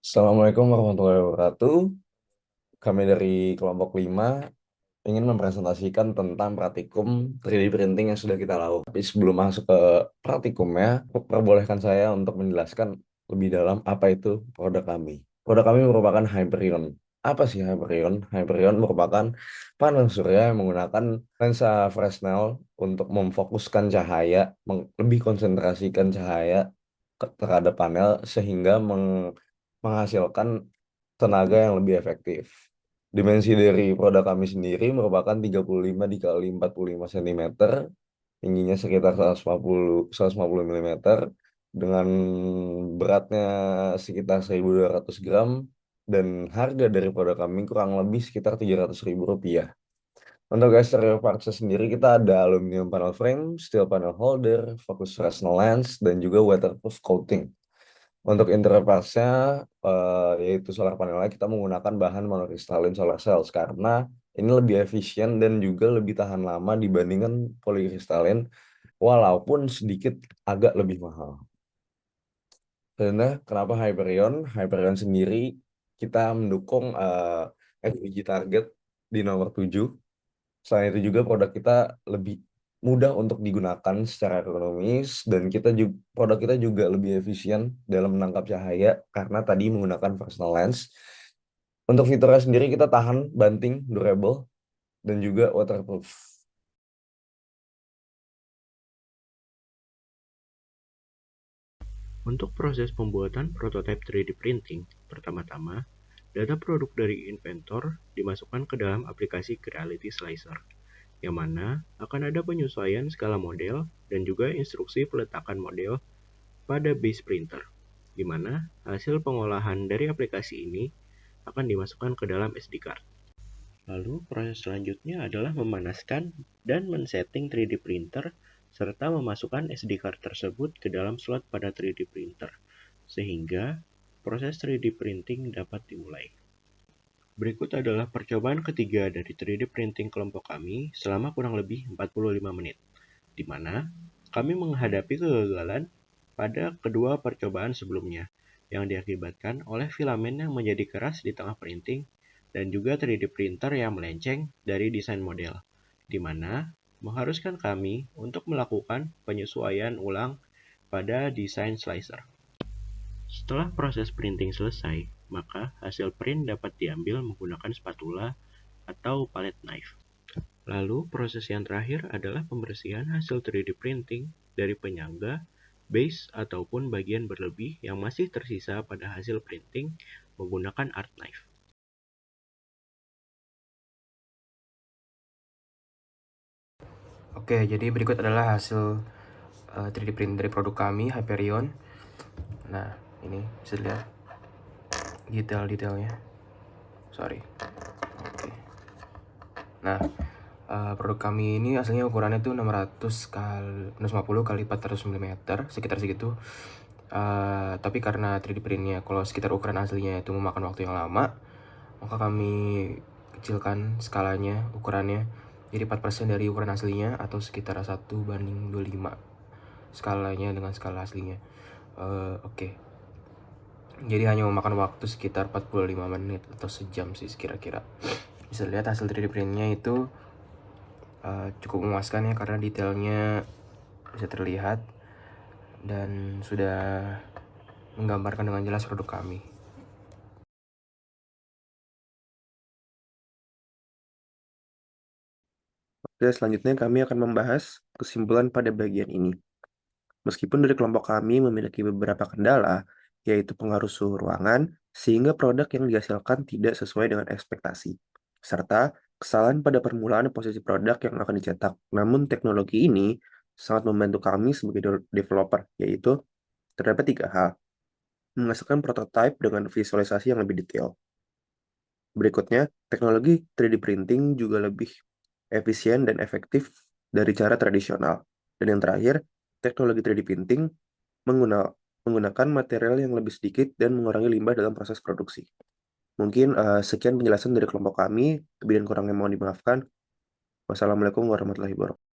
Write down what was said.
Assalamualaikum warahmatullahi wabarakatuh. Kami dari kelompok 5 ingin mempresentasikan tentang praktikum 3D printing yang sudah kita lakukan. Tapi sebelum masuk ke praktikumnya, perbolehkan saya untuk menjelaskan lebih dalam apa itu produk kami. Produk kami merupakan Hyperion. Apa sih Hyperion? Hyperion merupakan panel surya yang menggunakan lensa Fresnel untuk memfokuskan cahaya, lebih konsentrasikan cahaya terhadap panel sehingga menghasilkan tenaga yang lebih efektif. Dimensi dari produk kami sendiri merupakan 35 dikali 45 cm, tingginya sekitar 150 mm, dengan beratnya sekitar 1.200 gram, dan harga dari produk kami kurang lebih sekitar Rp300.000. Untuk exterior parts sendiri kita ada aluminium panel frame, steel panel holder, focus fresnel lens, dan juga waterproof coating. Untuk interface-nya, yaitu solar panelnya, kita menggunakan bahan monokristalin solar cells karena ini lebih efisien dan juga lebih tahan lama dibandingkan polikristalin, walaupun sedikit agak lebih mahal. Karena kenapa Hyperion? Hyperion sendiri kita mendukung SDG target di nomor 7. Selain itu juga produk kita lebih mudah untuk digunakan secara ekonomis, dan produk kita juga lebih efisien dalam menangkap cahaya karena tadi menggunakan personal lens. Untuk fiturnya sendiri kita tahan banting, durable, dan juga waterproof. Untuk proses pembuatan prototipe 3D printing, pertama-tama, data produk dari inventor dimasukkan ke dalam aplikasi Creality Slicer, yang mana akan ada penyesuaian skala model dan juga instruksi peletakan model pada base printer, di mana hasil pengolahan dari aplikasi ini akan dimasukkan ke dalam SD card. Lalu proses selanjutnya adalah memanaskan dan men-setting 3D printer serta memasukkan SD card tersebut ke dalam slot pada 3D printer, sehingga proses 3D printing dapat dimulai. Berikut adalah percobaan ketiga dari 3D printing kelompok kami selama kurang lebih 45 menit, di mana kami menghadapi kegagalan pada kedua percobaan sebelumnya, yang diakibatkan oleh filamen yang menjadi keras di tengah printing dan juga 3D printer yang melenceng dari desain model, di mana mengharuskan kami untuk melakukan penyesuaian ulang pada desain slicer. Setelah proses printing selesai, maka hasil print dapat diambil menggunakan spatula atau palette knife. Lalu proses yang terakhir adalah pembersihan hasil 3D printing dari penyangga, base, ataupun bagian berlebih yang masih tersisa pada hasil printing menggunakan art knife. Oke, jadi berikut adalah hasil 3D print dari produk kami, Hyperion. Nah, ini bisa dilihat detail-detailnya. Sorry. Oke. Nah, produk kami ini aslinya ukurannya tuh 650 kali 400 mm, sekitar segitu. Tapi karena 3D printnya kalau sekitar ukuran aslinya itu memakan waktu yang lama, maka kami kecilkan skalanya, ukurannya jadi 4% dari ukuran aslinya atau sekitar 1:25 skalanya dengan skala aslinya. Oke. Jadi hanya memakan waktu sekitar 45 menit atau sejam sih kira-kira. Bisa lihat hasil 3D printnya itu cukup memuaskan ya, karena detailnya bisa terlihat dan sudah menggambarkan dengan jelas produk kami. Oke, selanjutnya kami akan membahas kesimpulan pada bagian ini. Meskipun dari kelompok kami memiliki beberapa kendala, yaitu pengaruh suhu ruangan, sehingga produk yang dihasilkan tidak sesuai dengan ekspektasi, serta kesalahan pada permulaan posisi produk yang akan dicetak. Namun teknologi ini sangat membantu kami sebagai developer, yaitu terdapat 3 hal. Menghasilkan prototipe dengan visualisasi yang lebih detail. Berikutnya, teknologi 3D printing juga lebih efisien dan efektif dari cara tradisional. Dan yang terakhir, teknologi 3D printing menggunakan material yang lebih sedikit dan mengurangi limbah dalam proses produksi. Mungkin sekian penjelasan dari kelompok kami. Lebih dan kurangnya mohon dimaafkan. Wassalamualaikum warahmatullahi wabarakatuh.